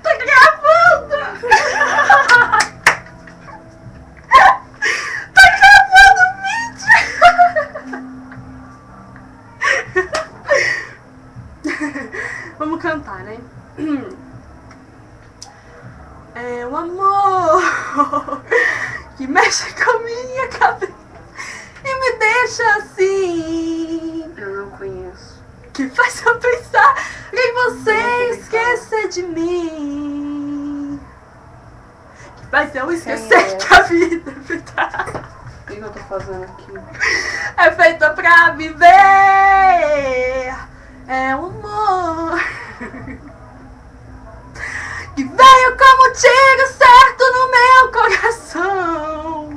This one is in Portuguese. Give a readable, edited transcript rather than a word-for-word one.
Tá gravando! Tá gravando o vídeo! Vamos cantar, né? É um amor que mexe com minha cabeça e me deixa assim. Eu não conheço. Que faz eu pensar em você esquecer de mim. Que faz eu esquecer que a vida O que eu tô fazendo aqui? é feita pra viver. É um amor que veio como um tiro certo no meu coração.